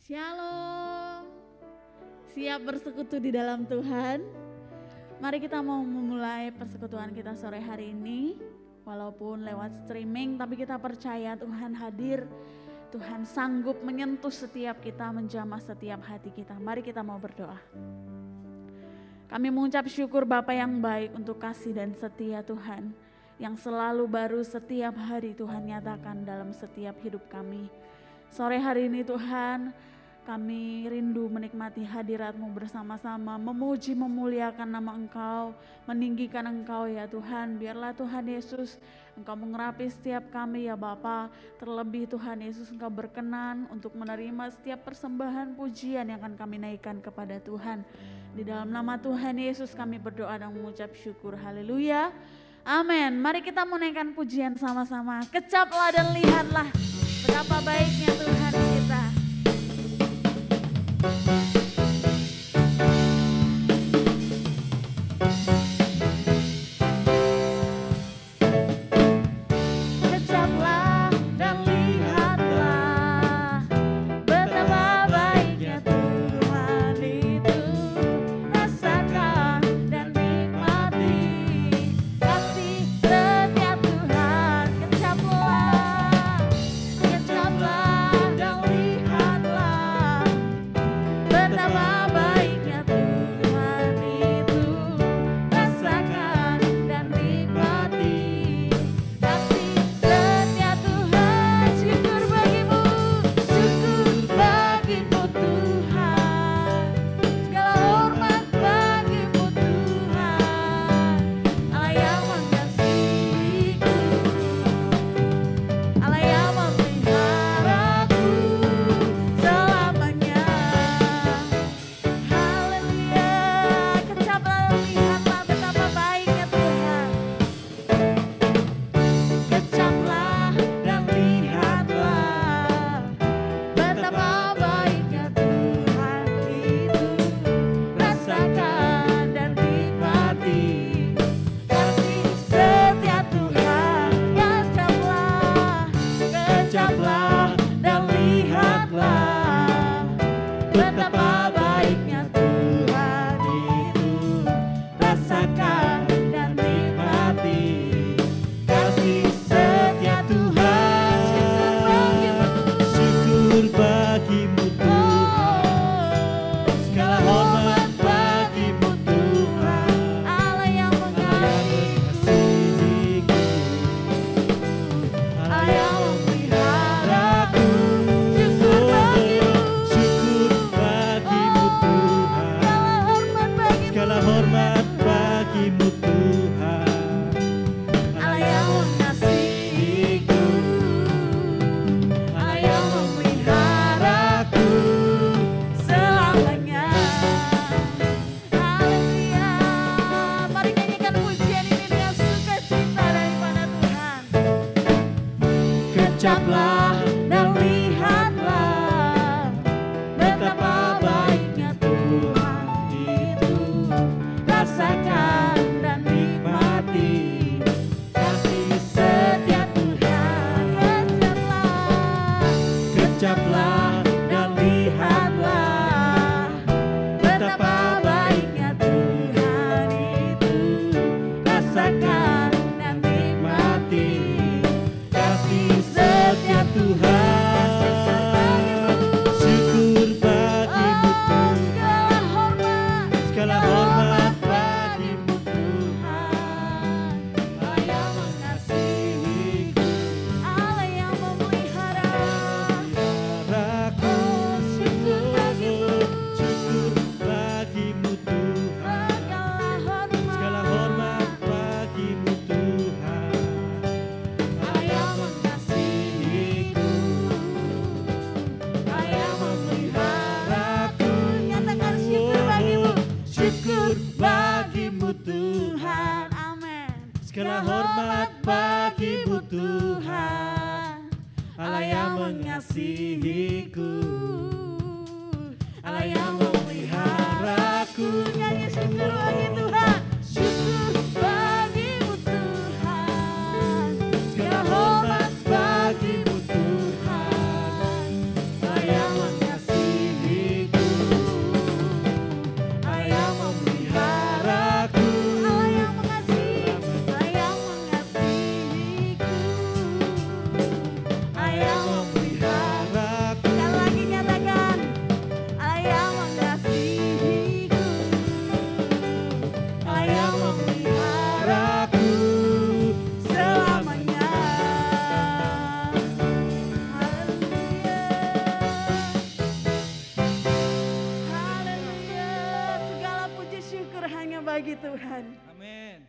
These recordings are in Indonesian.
Shalom. Siap bersekutu di dalam Tuhan? Mari kita mau memulai persekutuan kita sore hari ini. Walaupun lewat streaming, tapi kita percaya Tuhan hadir. Tuhan sanggup menyentuh setiap kita, menjamah setiap hati kita. Mari kita mau berdoa. Kami mengucap syukur Bapa yang baik untuk kasih dan setia Tuhan. Yang selalu baru setiap hari Tuhan nyatakan dalam setiap hidup kami. Sore hari ini Tuhan, kami rindu menikmati hadirat-Mu bersama-sama, memuji, memuliakan nama Engkau, meninggikan Engkau ya Tuhan. Biarlah Tuhan Yesus, Engkau mengurapi setiap kami ya Bapa. Terlebih Tuhan Yesus, Engkau berkenan untuk menerima setiap persembahan pujian yang akan kami naikkan kepada Tuhan. Di dalam nama Tuhan Yesus kami berdoa dan mengucap syukur. Haleluya. Amin. Mari kita menaikkan pujian sama-sama. Kecaplah dan lihatlah betapa baiknya Tuhan kita. Yang mengasihi Tuhan. Amin.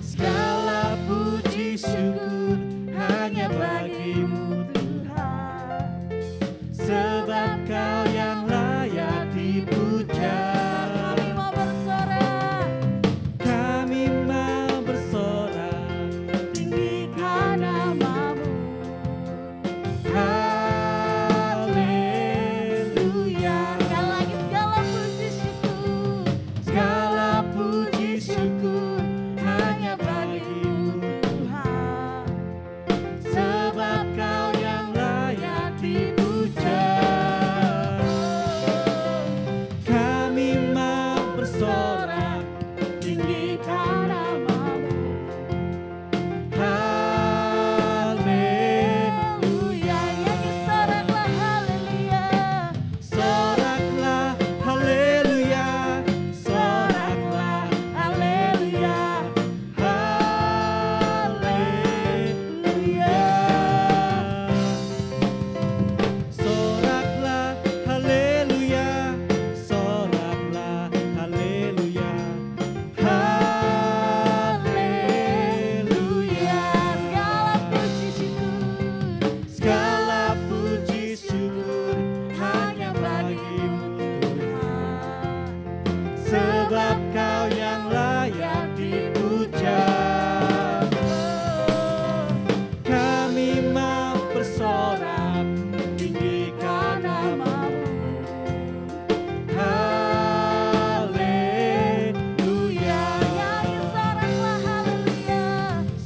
Segala puji syukur hanya bagimu Tuhan, sebab Kau yang layak dipuja. Kami mau bersorak tinggikan namamu. Haleluya. Sekali lagi segala puji syukur hanya bagimu Tuhan, sebab Kau yang layak dipuja. Kami mau bersorak tinggikan namamu. Haleluya. Soraklah haleluya. Soraklah haleluya. Soraklah haleluya. Haleluya. Soraklah haleluya. Soraklah haleluya. Haleluya. Segala puji syukur hanya bagimu Tuhan, sebab Kau yang layak dipuja. Kami mau bersorak tinggikan namamu. Haleluya.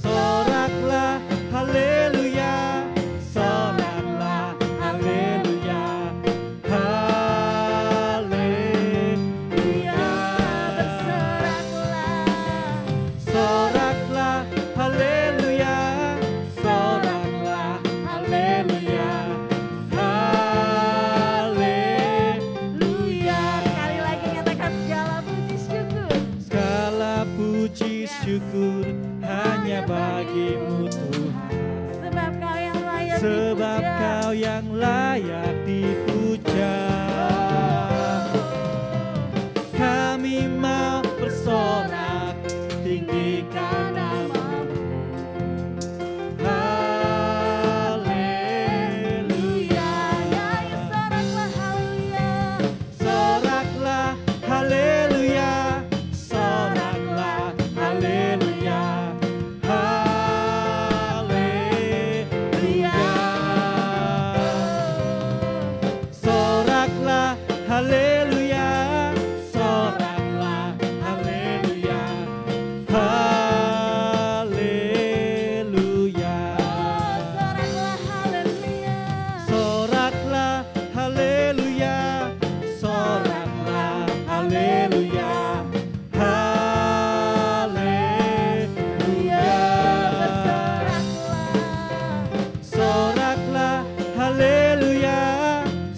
Soraklah haleluya. Soraklah haleluya. Haleluya. Soraklah haleluya. Soraklah haleluya. Haleluya. Sekali lagi nyatakan segala puji syukur. Segala puji syukur hanya bagimu Tuhan, sebab Kau yang layak dipuja. Kami mau bersorak tinggikan namamu. Haleluya. Soraklah haleluya. Soraklah haleluya. Haleluya. Soraklah haleluya. Soraklah haleluya. Haleluya. Soraklah haleluya. Soraklah haleluya. Haleluya. Soraklah haleluya.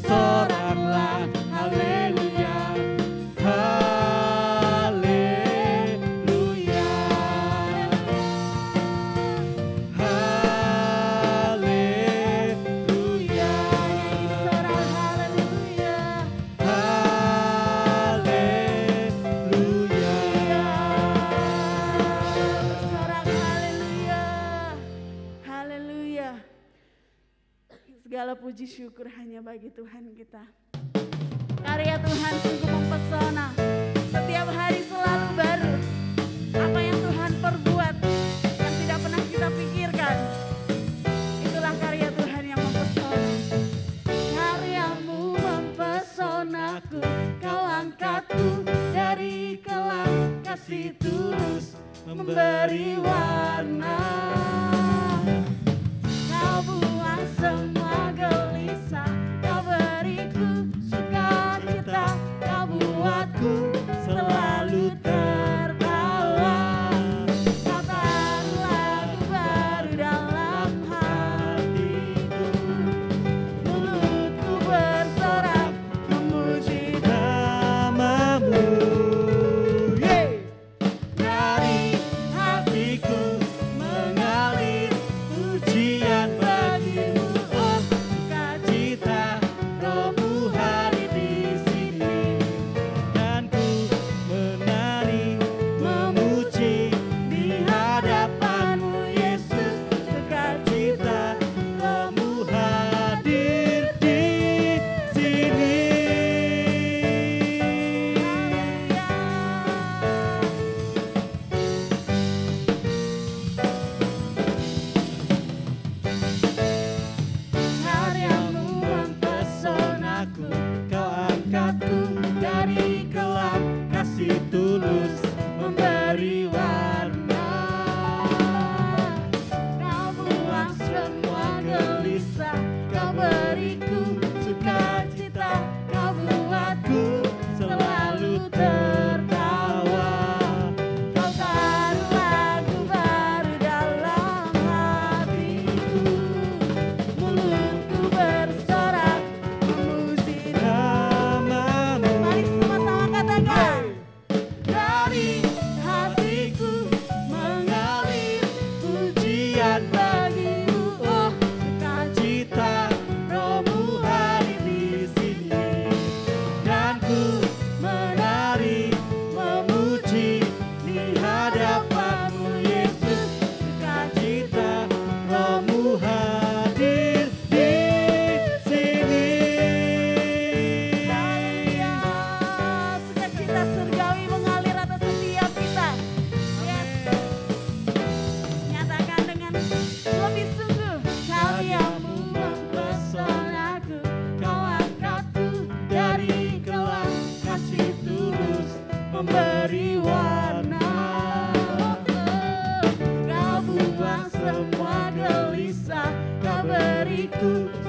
Soraklah haleluya. Haleluya. Haleluya. Haleluya. Segala puji syukur hanya bagi Tuhan kita. Karya Tuhan sungguh mempesona. Setiap hari selalu baru. Apa yang Tuhan perbuat yang tidak pernah kita pikirkan. Itulah karya Tuhan yang mempesona. Karyamu mempesonaku, Kau angkatku dari kelam, kasih tulus memberi warna. Kau buang semua gelisah, Kau beriku sukacita, Kau buatku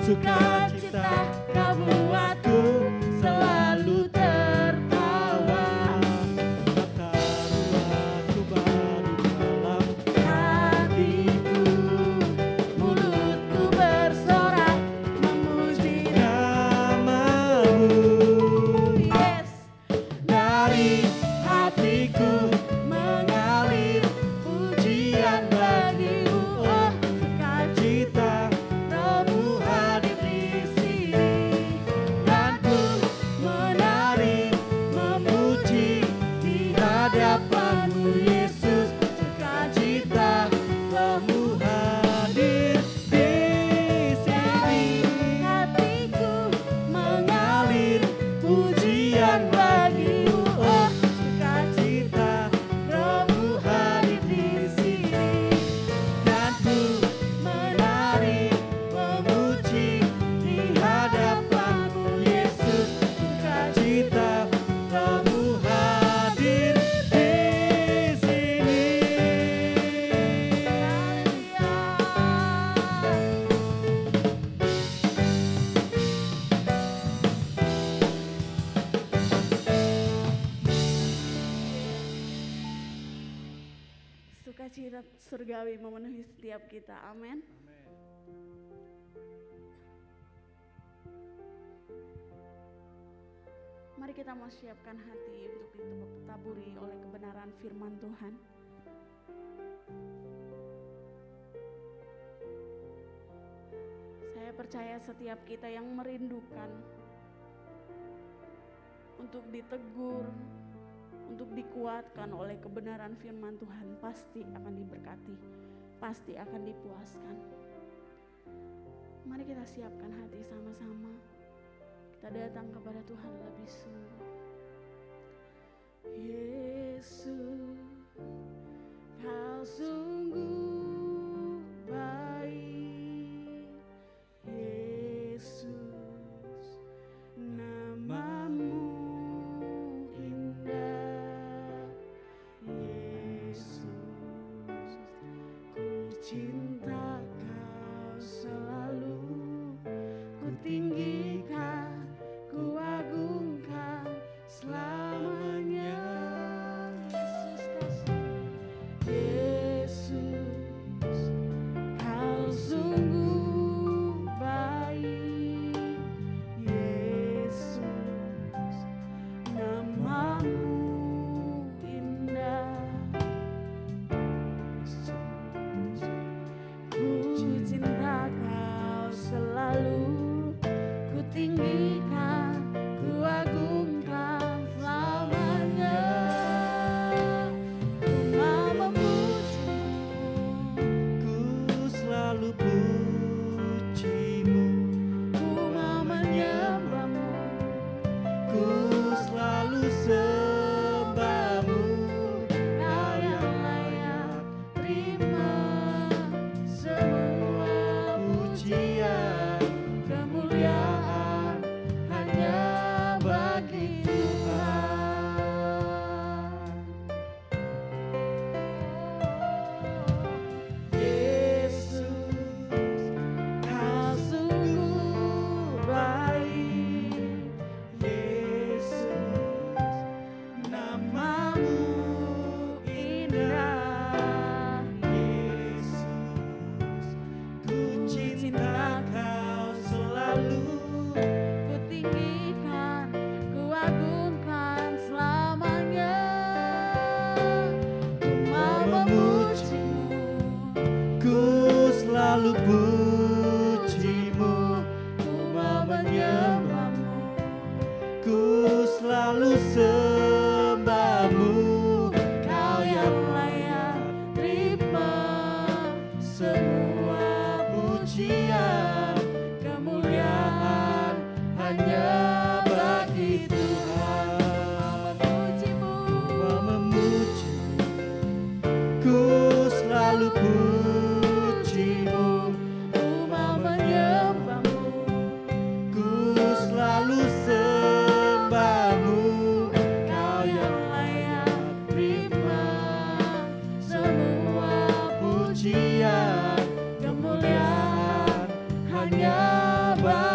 sukacita kau buatku selalu tertawa. Taruhanku baru dalam Hatiku, mulutku bersorak memuji namamu. Yes. Dari hatiku mengalir pujian bagimu, oh sukacita Rohmu hadir di sini, dan ku menari memuji di hadapanmu Yesus. Sukacita Rohmu hadir di sini, Hatiku mengalir pujian bagimu, oh sukacita Rohmu hadir di sini, dan ku menari memuji di hadapanmu Yesus. Sukacita Rohmu hadir di sini. Sukacita surgawi memenuhi setiap kita. Amin. Mari kita mau siapkan hati untuk ditaburi oleh kebenaran firman Tuhan. Saya percaya setiap kita yang merindukan untuk ditegur, untuk dikuatkan oleh kebenaran firman Tuhan, pasti akan diberkati, pasti akan dipuaskan. Mari kita siapkan hati sama-sama. Kita datang kepada Tuhan lebih sungguh. Yesus, Kau sungguh baik. Yesus, namamu indah. Yesus, ku cinta Kau selalu, ku tinggikan, ku agungkan selamanya. Yesus,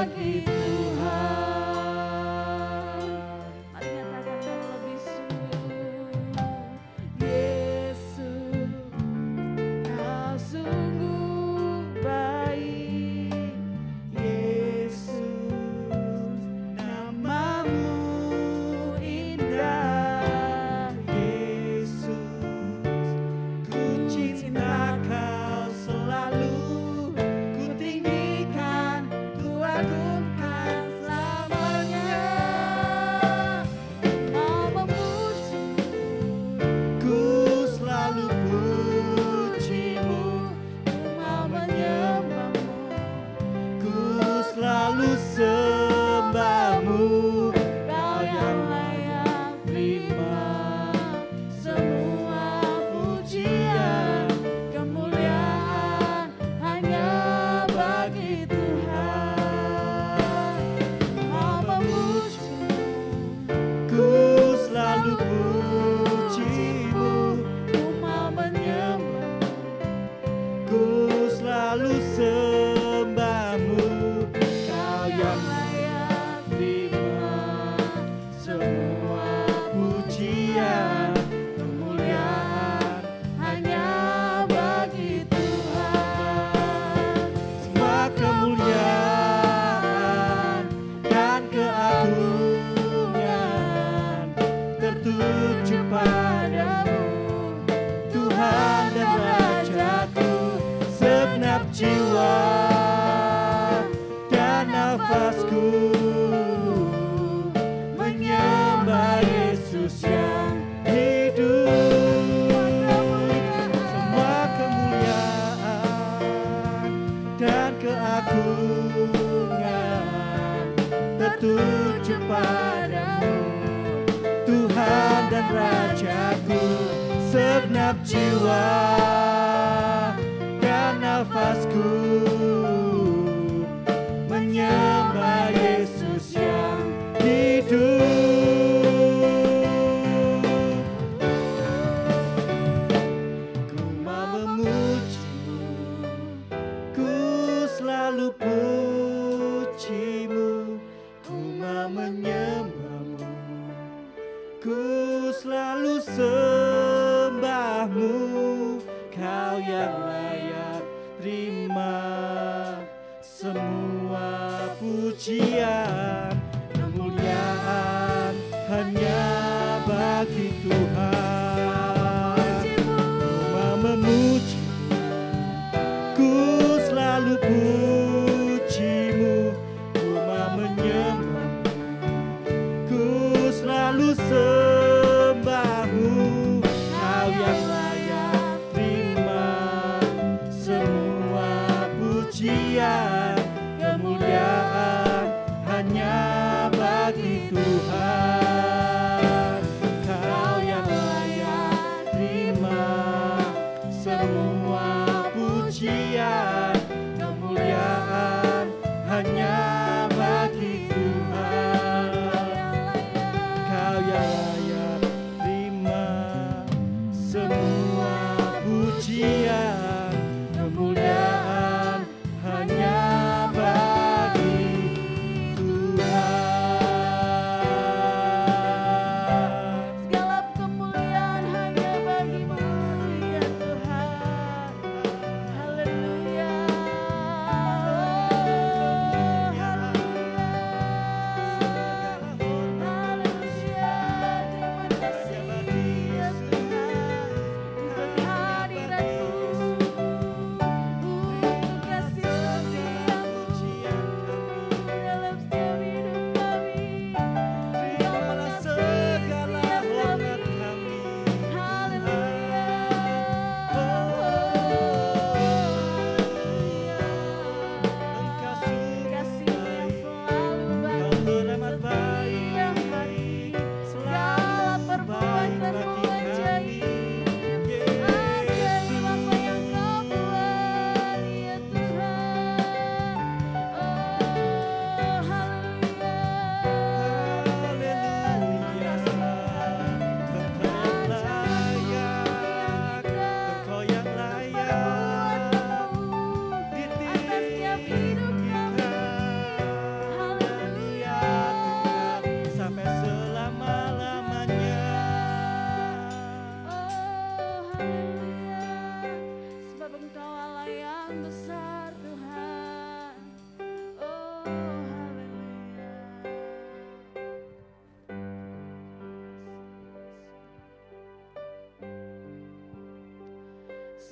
bagi Tuhan. Mari katakan kalau lebih sungguh, Yesus, Kau sungguh baik. Yesus, namamu indah. Yesus, ku cinta Kau selalu, ku tinggikan, ku agungkan selamanya. Mau memujimu, Ku selalu pujimu, mau menyembahmu. ku selalu sembahmu. Kau yang layak terima semua pujian, kemuliaan hanya bagi Tuhan. Mau memujimu, Ku selalu pujimu, ku mau menyembahmu. ku selalu sembahmu. Kau yang layak terima semua pujian, kemuliaan hanya bagi Tuhan. semua kemuliaan dan keagungan tertuju padamu, Tuhan dan Rajaku. Segenap jiwa dan nafasku menyembah Yesus yang hidup. Semua kemuliaan dan keagungan tertuju padamu, Tuhan dan Rajaku. Segenap jiwa dan nafasku menyembah Yesus yang hidup. Ku mau memujimu, ku selalu pujimu, ku mau menyembahmu, ku selalu sembahmu. Kau yang layak terima semua pujian, kemuliaan hanya bagi Tuhan. Ku mau memujimu, ku selalu pujimu, ku mau menyembahmu, ku selalu sembahmu. Kau yang layak terima semua pujian, kemuliaan hanya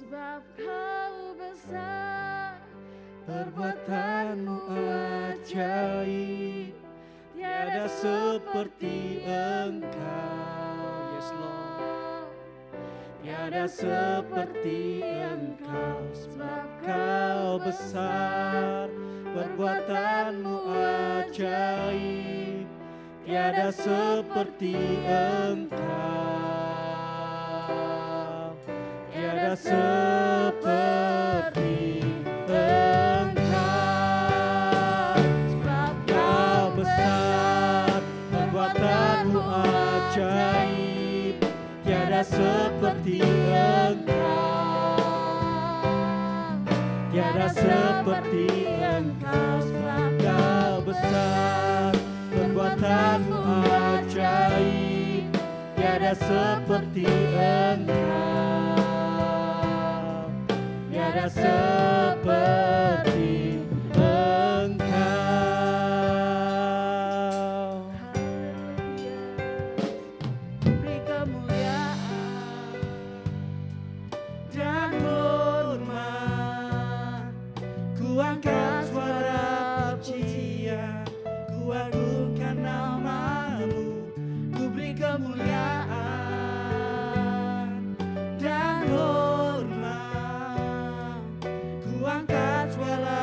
sebab Kau besar, perbuatanmu ajaib, tiada seperti Engkau. Yes Lord, tiada seperti Engkau, sebab Kau besar, perbuatanmu ajaib, tiada seperti Engkau, tiada seperti Engkau, sebab Kau besar, perbuatanmu ajaib, tiada seperti Engkau, tiada seperti Engkau, sebab Kau besar, perbuatanmu ajaib, tiada seperti Engkau, tiada seperti Engkau. Beri kemuliaan dan hormat, Ku angkat suara pujian, ku agungkan namamu, ku beri kemuliaan dan hormat. Ku angkat suara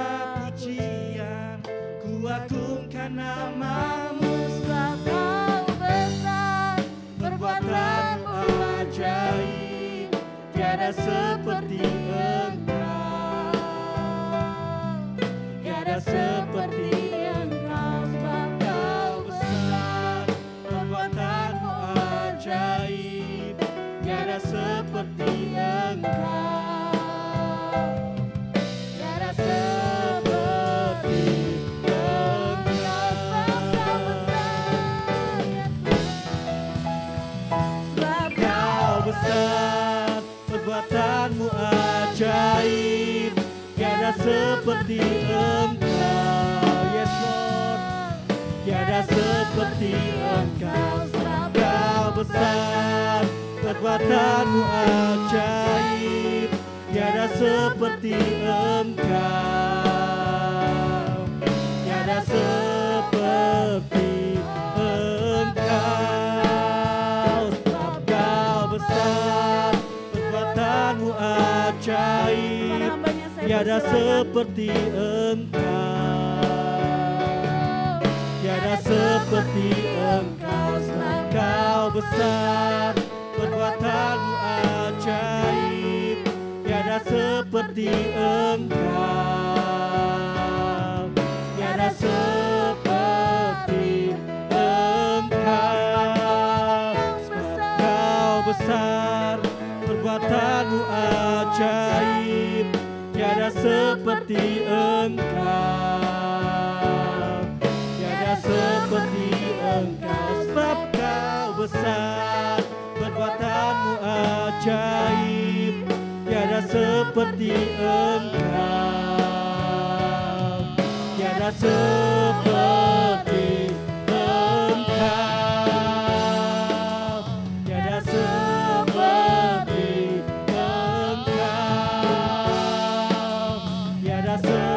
pujian, ku agungkan namamu, sebab Kau besar, perbuatanmu ajaib, tiada seperti Engkau, tiada seperti Engkau, sebab Kau besar, perbuatanmu ajaib, tiada seperti Engkau, tiada seperti sebab Kau besar, perbuatanmu ajaib, tiada seperti Engkau. Yes Lord, tiada seperti Engkau, sebab Kau besar, perbuatanmu ajaib, tiada seperti Engkau, tiada seperti Engkau, sebab Kau besar, perbuatanmu ajaib, tiada seperti Engkau, tiada seperti Engkau, sebab Kau besar, perbuatanmu ajaib, tiada seperti Engkau, tiada seperti Engkau, sebab Kau besar, perbuatanmu ajaib, tiada seperti Engkau, tiada seperti Engkau, sebab Kau besar, perbuatanmu ajaib, tiada seperti Engkau, tiada seperti Engkau, tiada seperti Engkau, tiada seperti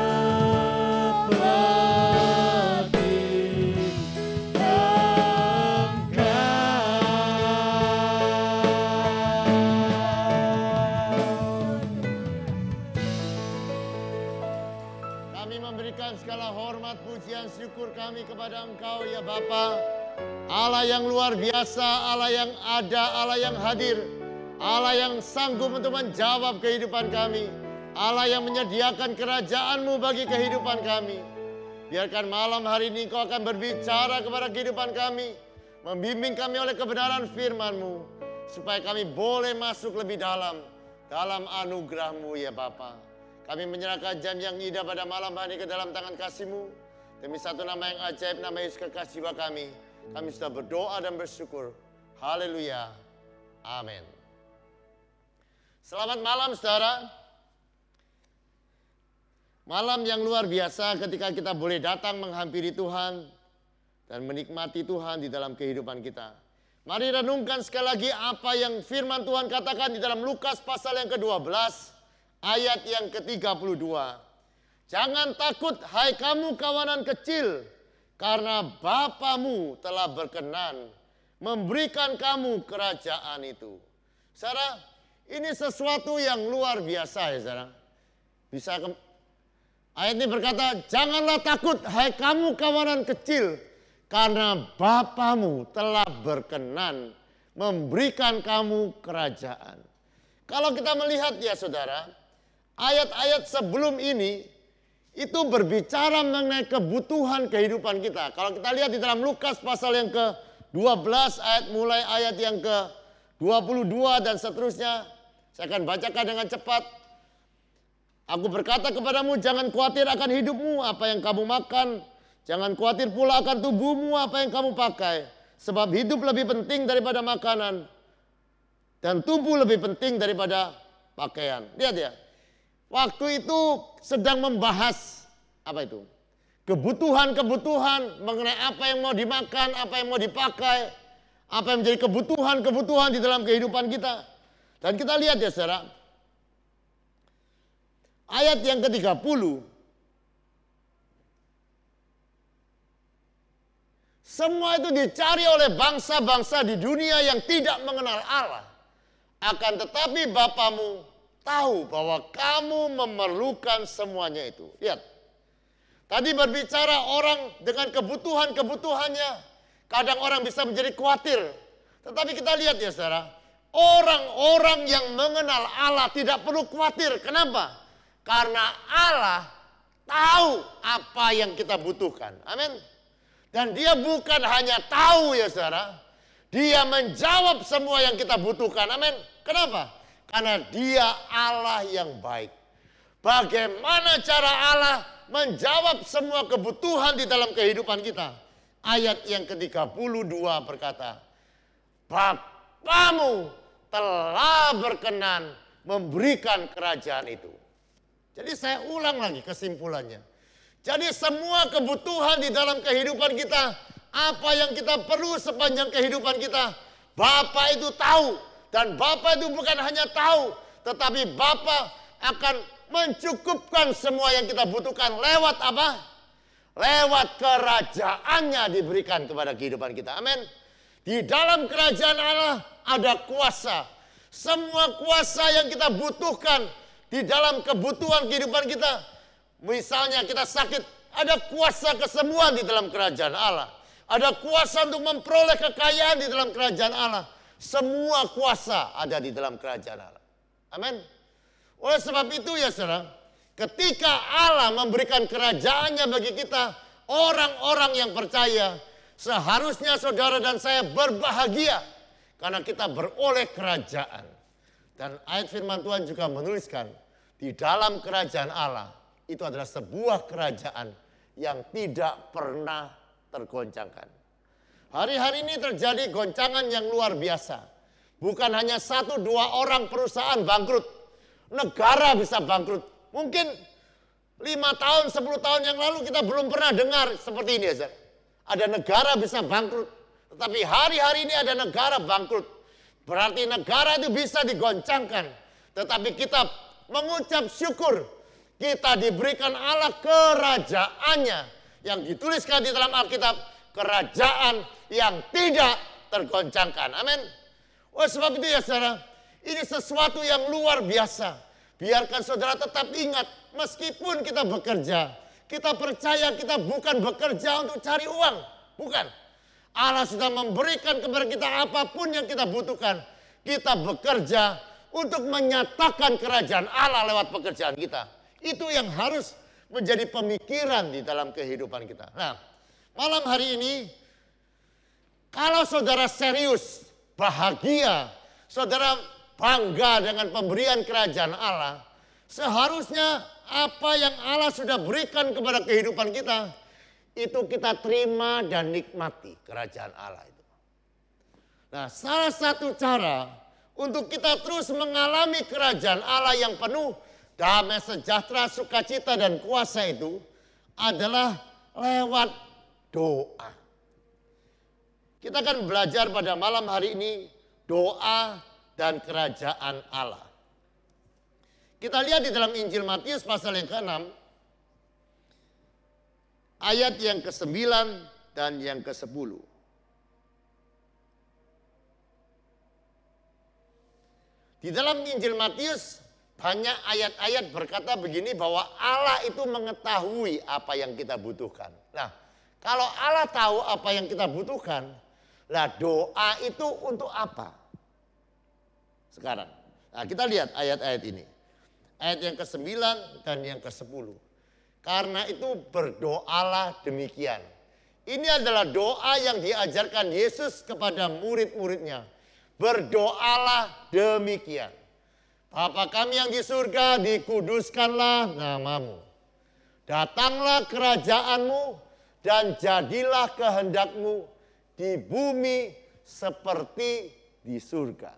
Kami memberikan segala hormat, pujian, syukur kami kepada Engkau ya Bapa, Allah yang luar biasa, Allah yang ada, Allah yang hadir, Allah yang sanggup untuk menjawab kehidupan kami, Allah yang menyediakan kerajaan-Mu bagi kehidupan kami. Biarkan malam hari ini Engkau akan berbicara kepada kehidupan kami, membimbing kami oleh kebenaran firman-Mu, supaya kami boleh masuk lebih dalam anugerah-Mu ya Bapa. Kami menyerahkan jam yang indah pada malam hari ke dalam tangan kasih-Mu. Demi satu nama yang ajaib, nama Yesus kekasih jiwa kami sudah berdoa dan bersyukur. Haleluya. Amin. Selamat malam saudara. Malam yang luar biasa ketika kita boleh datang menghampiri Tuhan dan menikmati Tuhan di dalam kehidupan kita. Mari renungkan sekali lagi apa yang firman Tuhan katakan di dalam Lukas pasal yang ke-12 ayat yang ke-32. Jangan takut hai kamu kawanan kecil, karena Bapamu telah berkenan memberikan kamu kerajaan itu. Saudara, ini sesuatu yang luar biasa ya saudara. Ayat ini berkata, janganlah takut hai kamu kawanan kecil, karena Bapamu telah berkenan memberikan kamu kerajaan. Kalau kita melihat ya saudara, ayat-ayat sebelum ini itu berbicara mengenai kebutuhan kehidupan kita. Kalau kita lihat di dalam Lukas pasal yang ke-12 mulai ayat yang ke-22 dan seterusnya. Saya akan bacakan dengan cepat. Aku berkata kepadamu, jangan khawatir akan hidupmu, apa yang kamu makan. Jangan khawatir pula akan tubuhmu, apa yang kamu pakai. Sebab hidup lebih penting daripada makanan, dan tubuh lebih penting daripada pakaian. Lihat ya. Waktu itu sedang membahas apa itu? Kebutuhan-kebutuhan mengenai apa yang mau dimakan, apa yang mau dipakai, apa yang menjadi kebutuhan-kebutuhan di dalam kehidupan kita. Dan kita lihat ya saudara, ayat yang ke-30. Semua itu dicari oleh bangsa-bangsa di dunia yang tidak mengenal Allah. Akan tetapi Bapamu tahu bahwa kamu memerlukan semuanya itu. Lihat. Tadi berbicara orang dengan kebutuhan-kebutuhannya. Kadang orang bisa menjadi khawatir. Tetapi kita lihat ya saudara. Orang-orang yang mengenal Allah tidak perlu khawatir. Kenapa? Karena Allah tahu apa yang kita butuhkan. Amin. Dan dia bukan hanya tahu ya saudara. Dia menjawab semua yang kita butuhkan. Amin. Kenapa? Karena dia Allah yang baik. Bagaimana cara Allah menjawab semua kebutuhan di dalam kehidupan kita? Ayat yang ke-32 berkata, Bapamu telah berkenan memberikan kerajaan itu. Jadi saya ulang lagi kesimpulannya. Jadi semua kebutuhan di dalam kehidupan kita, apa yang kita perlu sepanjang kehidupan kita, Bapa itu tahu. Dan Bapa itu bukan hanya tahu, tetapi Bapa akan mencukupkan semua yang kita butuhkan lewat apa? Lewat kerajaannya diberikan kepada kehidupan kita. Amin. Di dalam kerajaan Allah ada kuasa. Semua kuasa yang kita butuhkan di dalam kebutuhan kehidupan kita. Misalnya kita sakit, ada kuasa kesembuhan di dalam kerajaan Allah. Ada kuasa untuk memperoleh kekayaan di dalam kerajaan Allah. Semua kuasa ada di dalam kerajaan Allah. Amin. Oleh sebab itu ya saudara, ketika Allah memberikan kerajaannya bagi kita, orang-orang yang percaya, seharusnya saudara dan saya berbahagia karena kita beroleh kerajaan. Dan ayat firman Tuhan juga menuliskan, di dalam kerajaan Allah itu adalah sebuah kerajaan yang tidak pernah tergoncangkan. Hari-hari ini terjadi goncangan yang luar biasa. Bukan hanya 1-2 orang perusahaan bangkrut. Negara bisa bangkrut. Mungkin 5 tahun, 10 tahun yang lalu kita belum pernah dengar seperti ini ya. Ada negara bisa bangkrut. Tetapi hari-hari ini ada negara bangkrut. Berarti negara itu bisa digoncangkan. Tetapi kita mengucap syukur. Kita diberikan Allah kerajaannya. Yang dituliskan di dalam Alkitab. Kerajaan yang tidak tergoncangkan. Amin. Oleh sebab itu ya saudara, ini sesuatu yang luar biasa. Biarkan saudara tetap ingat, meskipun kita bekerja, kita percaya kita bukan bekerja untuk cari uang. Bukan. Allah sudah memberikan kepada kita apapun yang kita butuhkan. Kita bekerja untuk menyatakan kerajaan Allah lewat pekerjaan kita. Itu yang harus menjadi pemikiran di dalam kehidupan kita. Nah, malam hari ini, kalau saudara serius, bahagia, saudara bangga dengan pemberian kerajaan Allah, seharusnya apa yang Allah sudah berikan kepada kehidupan kita, itu kita terima dan nikmati kerajaan Allah itu. Nah, salah satu cara untuk kita terus mengalami kerajaan Allah yang penuh damai, sejahtera, sukacita, dan kuasa itu adalah lewat doa. Kita akan belajar pada malam hari ini doa dan kerajaan Allah. Kita lihat di dalam Injil Matius pasal yang ke-6, ayat yang ke-9 dan yang ke-10. Di dalam Injil Matius banyak ayat-ayat berkata begini bahwa Allah itu mengetahui apa yang kita butuhkan. Nah, kalau Allah tahu apa yang kita butuhkan, lah doa itu untuk apa? Sekarang, nah kita lihat ayat-ayat ini. Ayat yang ke-9 dan yang ke-10. Karena itu berdoalah demikian. Ini adalah doa yang diajarkan Yesus kepada murid-muridnya. Berdoalah demikian. Bapa kami yang di surga, dikuduskanlah namamu. Datanglah kerajaanmu dan jadilah kehendakmu di bumi seperti di surga.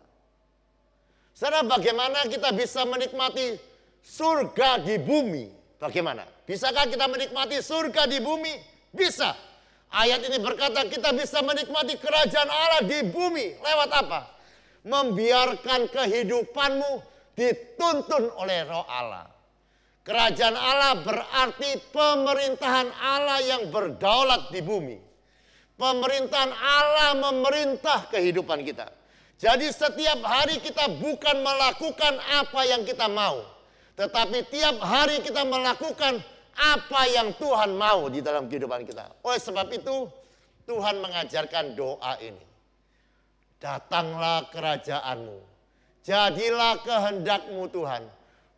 Saudara, bagaimana kita bisa menikmati surga di bumi? Bagaimana? Bisakah kita menikmati surga di bumi? Bisa. Ayat ini berkata kita bisa menikmati kerajaan Allah di bumi. Lewat apa? Membiarkan kehidupanmu dituntun oleh Roh Allah. Kerajaan Allah berarti pemerintahan Allah yang berdaulat di bumi. Pemerintahan Allah memerintah kehidupan kita. Jadi setiap hari kita bukan melakukan apa yang kita mau. Tetapi tiap hari kita melakukan apa yang Tuhan mau di dalam kehidupan kita. Oleh sebab itu Tuhan mengajarkan doa ini. Datanglah kerajaanmu. Jadilah kehendakmu Tuhan.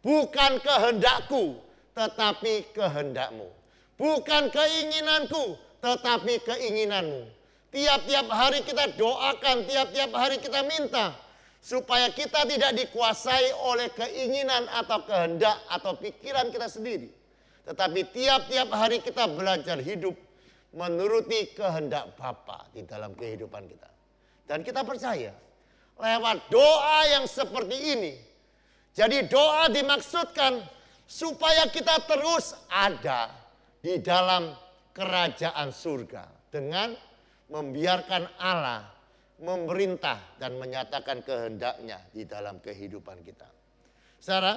Bukan kehendakku tetapi kehendakmu. Bukan keinginanku tetapi keinginanmu. Tiap-tiap hari kita doakan, tiap-tiap hari kita minta. Supaya kita tidak dikuasai oleh keinginan atau kehendak atau pikiran kita sendiri. Tetapi tiap-tiap hari kita belajar hidup menuruti kehendak Bapa di dalam kehidupan kita. Dan kita percaya lewat doa yang seperti ini. Jadi doa dimaksudkan supaya kita terus ada di dalam kerajaan surga. Dengan membiarkan Allah memerintah dan menyatakan kehendaknya di dalam kehidupan kita. Saudara,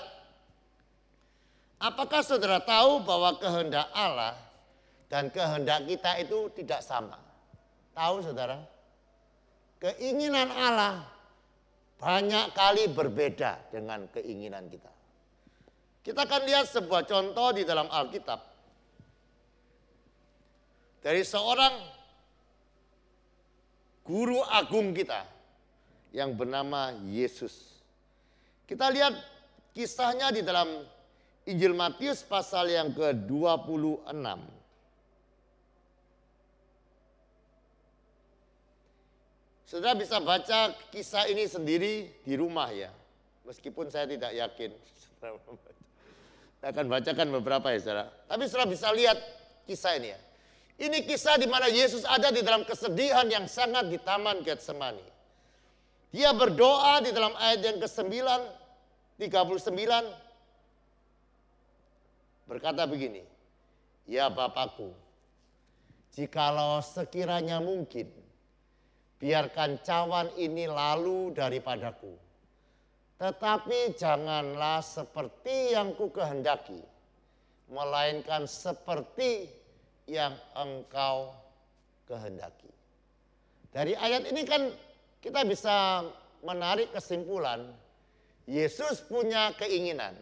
apakah saudara tahu bahwa kehendak Allah dan kehendak kita itu tidak sama? Tahu saudara? Keinginan Allah banyak kali berbeda dengan keinginan kita. Kita akan lihat sebuah contoh di dalam Alkitab. Dari seorang guru agung kita yang bernama Yesus. Kita lihat kisahnya di dalam Injil Matius pasal yang ke-26. Saudara bisa baca kisah ini sendiri di rumah ya. Meskipun saya tidak yakin. Saya akan bacakan beberapa ya saudara. Tapi saudara bisa lihat kisah ini ya. Ini kisah di mana Yesus ada di dalam kesedihan yang sangat di Taman Getsemani. Dia berdoa di dalam ayat yang ke-9, 39. Berkata begini, ya Bapakku, jikalau sekiranya mungkin, biarkan cawan ini lalu daripadaku. Tetapi janganlah seperti yang ku kehendaki, melainkan seperti yang engkau kehendaki. Dari ayat ini kan kita bisa menarik kesimpulan, Yesus punya keinginan,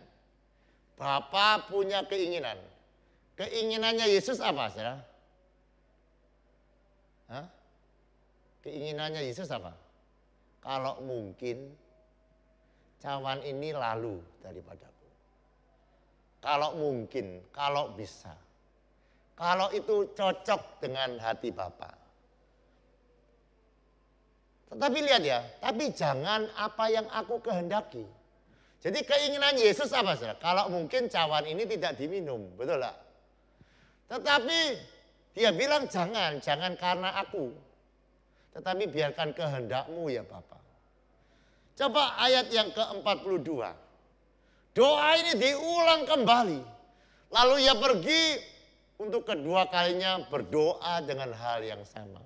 Bapa punya keinginan. Keinginannya Yesus apa, saudara? Hah? Keinginannya Yesus apa? Kalau mungkin cawan ini lalu daripadaku. Kalau mungkin, kalau bisa. Kalau itu cocok dengan hati Bapa. Tetapi lihat ya, tapi jangan apa yang aku kehendaki. Jadi keinginan Yesus apa saudara? Kalau mungkin cawan ini tidak diminum, betul tak? Tetapi dia bilang jangan karena aku. Tetapi biarkan kehendakmu ya Bapa. Coba ayat yang ke-42. Doa ini diulang kembali. Lalu ia pergi untuk kedua kalinya berdoa dengan hal yang sama.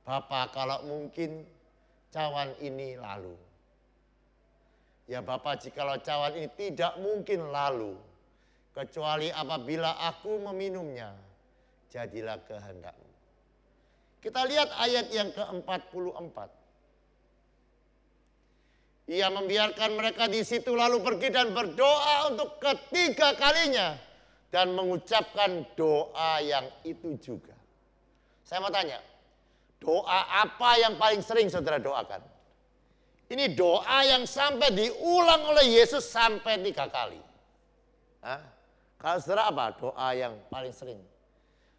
Bapa, kalau mungkin cawan ini lalu. Ya Bapa, jikalau cawan ini tidak mungkin lalu, kecuali apabila aku meminumnya, jadilah kehendak-Mu. Kita lihat ayat yang ke-44. Ia membiarkan mereka di situ lalu pergi dan berdoa untuk ketiga kalinya. Dan mengucapkan doa yang itu juga. Saya mau tanya, doa apa yang paling sering saudara doakan? Ini doa yang sampai diulang oleh Yesus sampai 3 kali. Hah? Kalau saudara apa doa yang paling sering?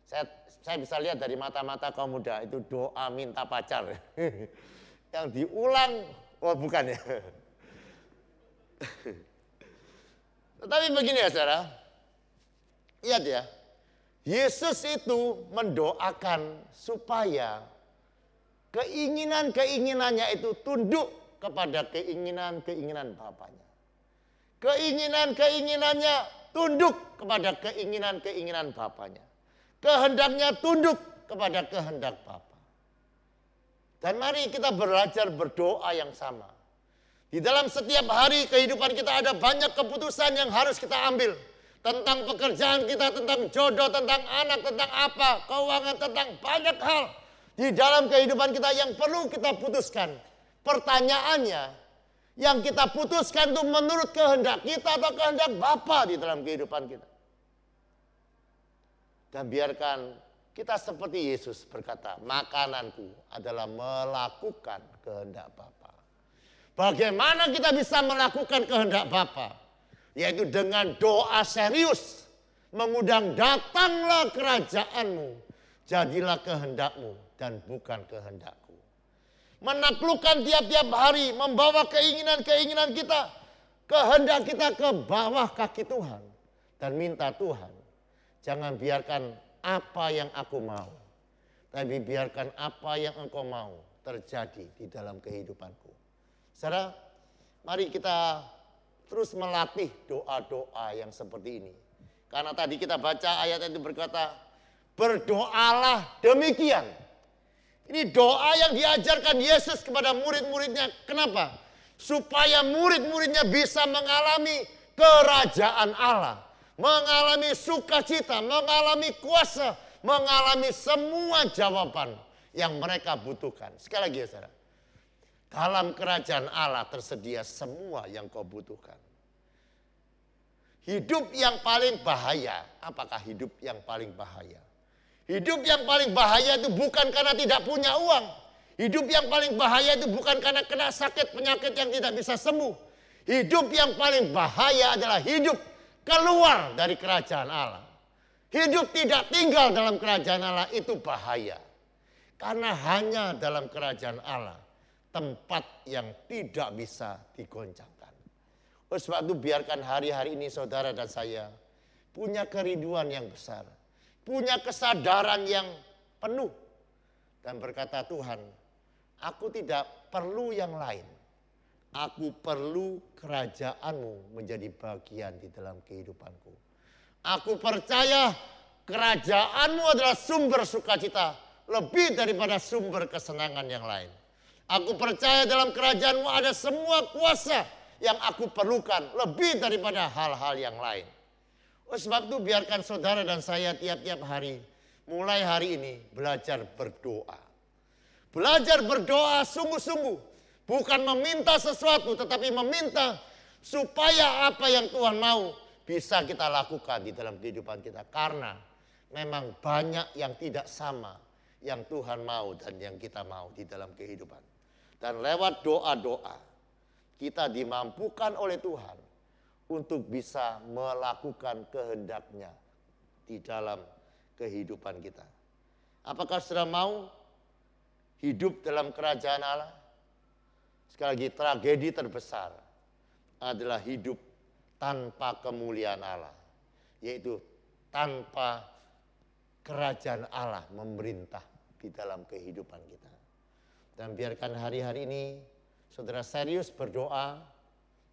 Saya bisa lihat dari mata-mata kaum muda itu doa minta pacar. Yang diulang, oh bukan ya. Tetapi begini ya saudara, lihat ya. Yesus itu mendoakan supaya keinginan-keinginannya itu tunduk kepada keinginan-keinginan Bapaknya. Keinginan-keinginannya tunduk kepada keinginan-keinginan Bapaknya. Kehendaknya tunduk kepada kehendak Bapa. Dan mari kita belajar berdoa yang sama. Di dalam setiap hari kehidupan kita ada banyak keputusan yang harus kita ambil. Tentang pekerjaan kita, tentang jodoh, tentang anak, tentang apa, keuangan, tentang banyak hal. Di dalam kehidupan kita yang perlu kita putuskan. Pertanyaannya, yang kita putuskan itu menurut kehendak kita atau kehendak Bapa di dalam kehidupan kita. Dan biarkan kita seperti Yesus berkata, makananku adalah melakukan kehendak Bapa. Bagaimana kita bisa melakukan kehendak Bapa? Yaitu dengan doa serius. Mengundang datanglah kerajaan-Mu. Jadilah kehendak-Mu dan bukan kehendak-Ku. Menaklukkan tiap-tiap hari. Membawa keinginan-keinginan kita. Kehendak kita ke bawah kaki Tuhan. Dan minta Tuhan, jangan biarkan apa yang aku mau. Tapi biarkan apa yang Engkau mau terjadi di dalam kehidupanku. Saudara, mari kita terus melatih doa-doa yang seperti ini. Karena tadi kita baca ayat itu berkata, berdoalah demikian. Ini doa yang diajarkan Yesus kepada murid-muridnya. Kenapa? Supaya murid-muridnya bisa mengalami kerajaan Allah. Mengalami sukacita, mengalami kuasa, mengalami semua jawaban yang mereka butuhkan. Sekali lagi ya saudara. Dalam kerajaan Allah tersedia semua yang kau butuhkan. Hidup yang paling bahaya. Apakah hidup yang paling bahaya? Hidup yang paling bahaya itu bukan karena tidak punya uang. Hidup yang paling bahaya itu bukan karena kena sakit penyakit yang tidak bisa sembuh. Hidup yang paling bahaya adalah hidup keluar dari kerajaan Allah. Hidup tidak tinggal dalam kerajaan Allah itu bahaya. Karena hanya dalam kerajaan Allah tempat yang tidak bisa digoncangkan. Oleh sebab itu biarkan hari-hari ini saudara dan saya punya kerinduan yang besar. Punya kesadaran yang penuh. Dan berkata Tuhan, aku tidak perlu yang lain. Aku perlu kerajaan-Mu menjadi bagian di dalam kehidupanku. Aku percaya kerajaan-Mu adalah sumber sukacita lebih daripada sumber kesenangan yang lain. Aku percaya dalam kerajaan-Mu ada semua kuasa yang aku perlukan lebih daripada hal-hal yang lain. Oleh sebab itu biarkan saudara dan saya tiap-tiap hari, mulai hari ini belajar berdoa. Belajar berdoa sungguh-sungguh. Bukan meminta sesuatu tetapi meminta supaya apa yang Tuhan mau bisa kita lakukan di dalam kehidupan kita. Karena memang banyak yang tidak sama yang Tuhan mau dan yang kita mau di dalam kehidupan. Dan lewat doa-doa kita dimampukan oleh Tuhan untuk bisa melakukan kehendak-Nya di dalam kehidupan kita. Apakah saudara mau hidup dalam kerajaan Allah? Sekali lagi, tragedi terbesar adalah hidup tanpa kemuliaan Allah. Yaitu tanpa kerajaan Allah memerintah di dalam kehidupan kita. Dan biarkan hari-hari ini saudara serius berdoa.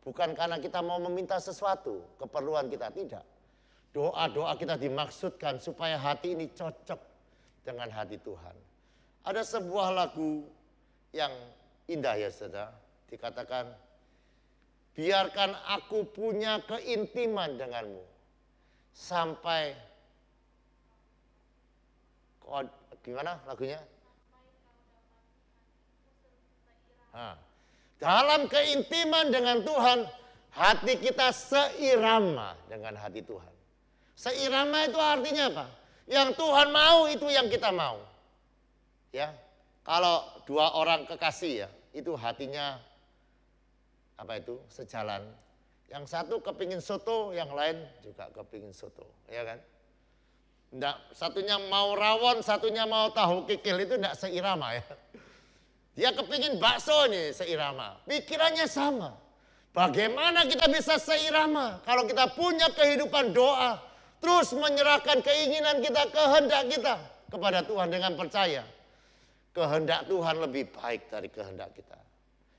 Bukan karena kita mau meminta sesuatu, keperluan kita, tidak. Doa-doa kita dimaksudkan supaya hati ini cocok dengan hati Tuhan. Ada sebuah lagu yang indah ya saudara. Dikatakan, biarkan aku punya keintiman denganmu. Sampai, gimana lagunya? Dalam keintiman dengan Tuhan, hati kita seirama dengan hati Tuhan. Seirama itu artinya apa? Yang Tuhan mau itu yang kita mau. Ya, kalau dua orang kekasih ya, itu hatinya apa itu? Sejalan. Yang satu kepingin soto, yang lain juga kepingin soto, ya kan? Nggak, satunya mau rawon, satunya mau tahu kikil, itu enggak seirama ya. Dia kepingin bakso nih seirama, pikirannya sama. Bagaimana kita bisa seirama kalau kita punya kehidupan doa, terus menyerahkan keinginan kita, kehendak kita kepada Tuhan dengan percaya. Kehendak Tuhan lebih baik dari kehendak kita.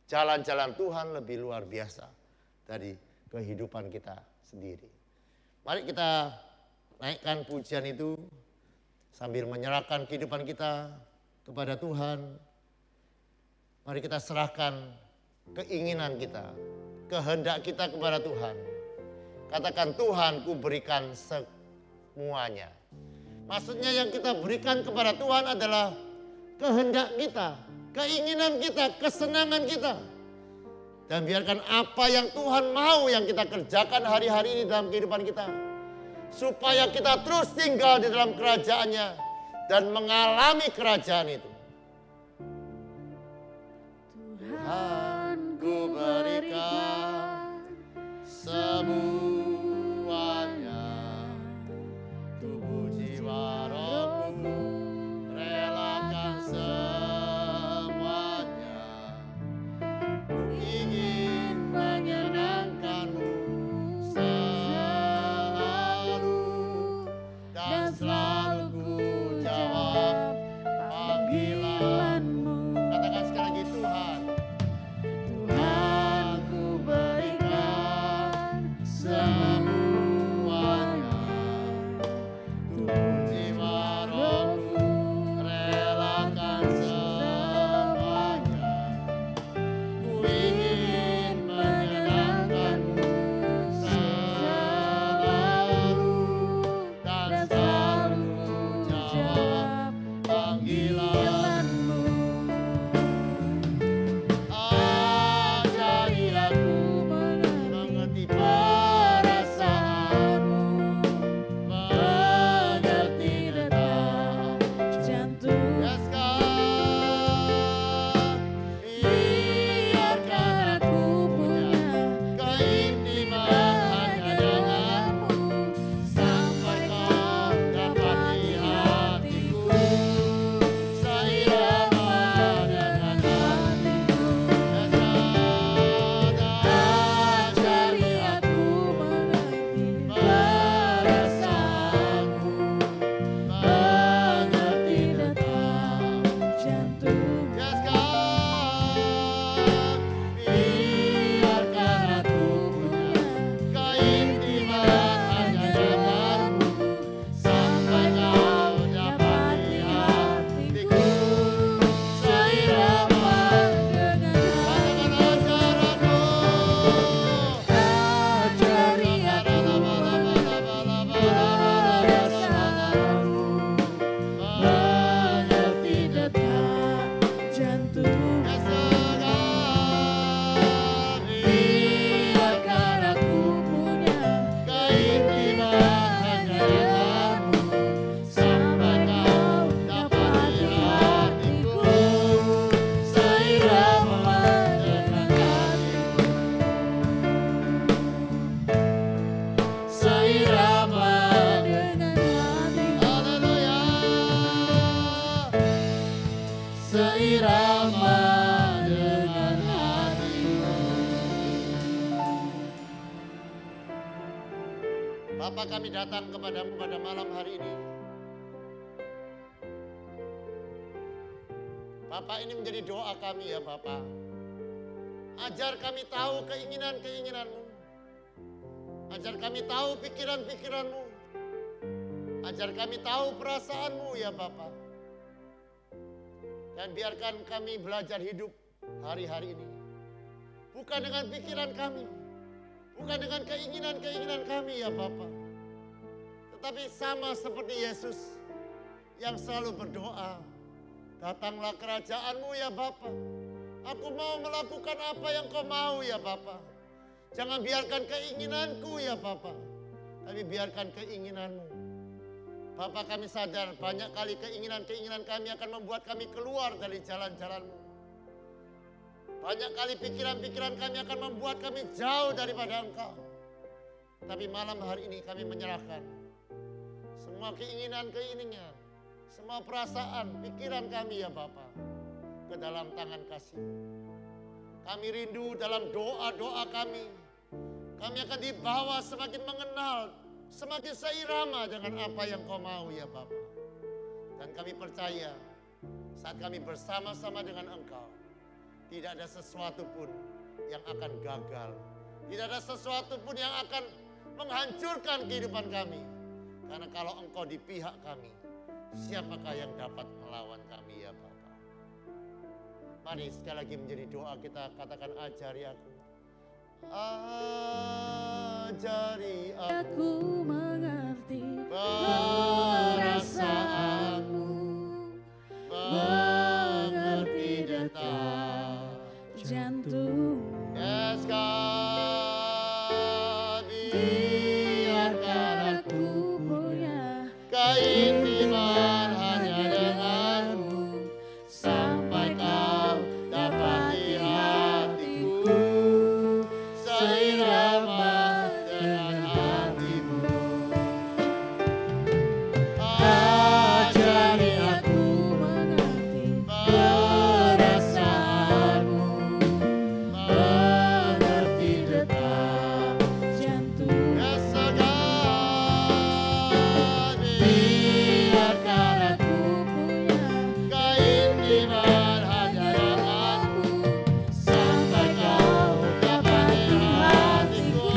Jalan-jalan Tuhan lebih luar biasa dari kehidupan kita sendiri. Mari kita naikkan pujian itu sambil menyerahkan kehidupan kita kepada Tuhan. Mari kita serahkan keinginan kita, kehendak kita kepada Tuhan. Katakan, Tuhan, ku berikan semuanya. Maksudnya yang kita berikan kepada Tuhan adalah kehendak kita, keinginan kita, kesenangan kita. Dan biarkan apa yang Tuhan mau yang kita kerjakan hari-hari ini dalam kehidupan kita. Supaya kita terus tinggal di dalam kerajaannya dan mengalami kerajaan itu. Tuhan, ku berikan semuanya, tubuh jiwa rohku, relakan semuanya. Ku ingin menyenangkanmu selalu, dan selalu ku jawab panggilanmu. Katakan sekali lagi, Tuhan. Tuhan, ku berikan semuanya, tubuh jiwa rohku, relakan semuanya. Ku ingin menyenangkanmu selalu, dan selalu ku jawab panggilanmu. Ajari aku mengerti perasaanmu, mengerti detak jantung. Yes, God. Biarkan aku punya keintiman hanya denganmu, sampai kau dapati hatiku, seirama dengan hatimu. Yes, God. Ajari aku mengerti perasaanmu, mengerti detak jantung. Yes, God. Biarkan aku punya keintiman hanya denganmu, sampai kau dapati hatiku, seirama dengan hatimu. Ajari aku perasaanmu, mengerti detak jantung. Biarkan aku punya keintiman hanya denganmu, sampai kau dapati hatiku, seirama dengan hatimu. Seirama dengan hatimu. Haleluya. Seirama dengan hatimu. Bapa, kami datang kepadamu pada malam hari ini. Bapak, ini menjadi doa kami ya Bapak. Ajar kami tahu keinginan-keinginanmu. Ajar kami tahu pikiran-pikiranmu. Ajar kami tahu perasaanmu ya Bapak. Dan biarkan kami belajar hidup hari-hari ini. Bukan dengan pikiran kami, Bukan dengan keinginan-keinginan kami ya Bapa. Tetapi sama seperti Yesus yang selalu berdoa, datanglah kerajaan-Mu ya Bapa. Aku mau melakukan apa yang Kau mau ya Bapa. Jangan biarkan keinginanku ya Bapa, tapi biarkan keinginan-Mu. Bapa, kami sadar banyak kali keinginan-keinginan kami akan membuat kami keluar dari jalan-jalan-Mu. Banyak kali pikiran-pikiran kami akan membuat kami jauh daripada Engkau. Tapi malam hari ini kami menyerahkan semua keinginan-keinginan, semua perasaan, pikiran kami ya Bapa, ke dalam tangan kasih. Kami rindu dalam doa-doa kami. Kami akan dibawa semakin mengenal, semakin seirama dengan apa yang Kau mau ya Bapa. Dan kami percaya saat kami bersama-sama dengan Engkau, tidak ada sesuatu pun yang akan gagal. Tidak ada sesuatu pun yang akan menghancurkan kehidupan kami. Karena kalau Engkau di pihak kami, siapakah yang dapat melawan kami ya Bapa. Mari sekali lagi menjadi doa kita, katakan ajari aku. Ajari aku mengerti perasaanmu, mengerti detak jantung. Yes God, biarkan aku punya keintiman hanya denganmu, sampai Kau dapat di hatiku, seirama dengan hatimu. Ajari aku mengerti perasaanmu, mengerti detak jantung. Yes God, biarkan aku keintiman hanya denganmu, sampai Kau dapat di hatiku,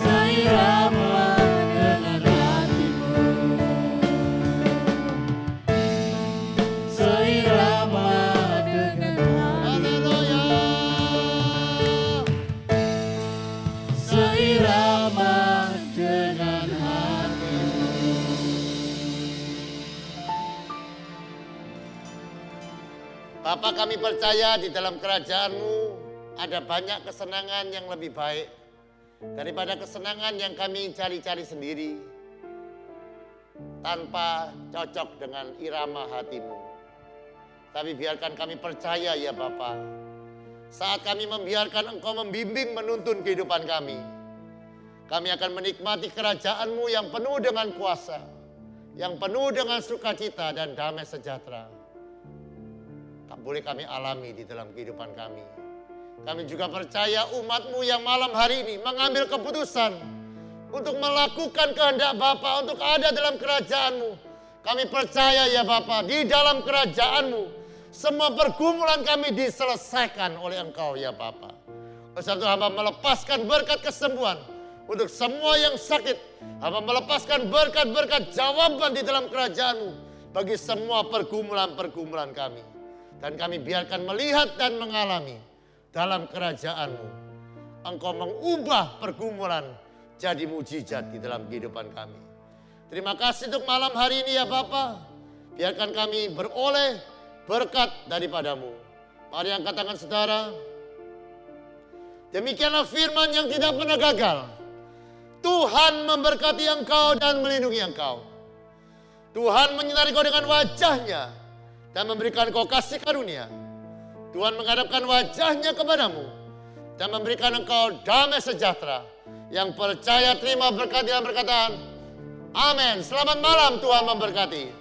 seirama dengan hatimu, seirama dengan haleluya, seirama dengan hatimu. Bapa, kami percaya di dalam kerajaan-Mu ada banyak kesenangan yang lebih baik daripada kesenangan yang kami cari-cari sendiri tanpa cocok dengan irama hati-Mu. Tapi biarkan kami percaya ya Bapa, saat kami membiarkan Engkau membimbing menuntun kehidupan kami akan menikmati kerajaan-Mu yang penuh dengan kuasa, yang penuh dengan sukacita dan damai sejahtera. Tak boleh kami alami di dalam kehidupan kami. Kami juga percaya umat-Mu yang malam hari ini mengambil keputusan untuk melakukan kehendak Bapa, untuk ada dalam kerajaan-Mu. Kami percaya ya Bapa, di dalam kerajaan-Mu semua pergumulan kami diselesaikan oleh Engkau ya Bapa. Oleh sebab itu hamba melepaskan berkat kesembuhan untuk semua yang sakit. Hamba melepaskan berkat-berkat jawaban di dalam kerajaan-Mu bagi semua pergumulan-pergumulan kami. Dan kami biarkan melihat dan mengalami dalam kerajaan-Mu Engkau mengubah pergumulan jadi mujizat di dalam kehidupan kami. Terima kasih untuk malam hari ini ya Bapa. Biarkan kami beroleh berkat daripada-Mu. Mari angkat tangan saudara. Demikianlah firman yang tidak pernah gagal. Tuhan memberkati engkau dan melindungi engkau. Tuhan menyinari kau dengan wajah-Nya dan memberikan kau kasih karunia. Tuhan menghadapkan wajah-Nya kepadamu dan memberikan engkau damai sejahtera. Yang percaya terima berkat dalam perkataan. Amin. Selamat malam, Tuhan memberkati.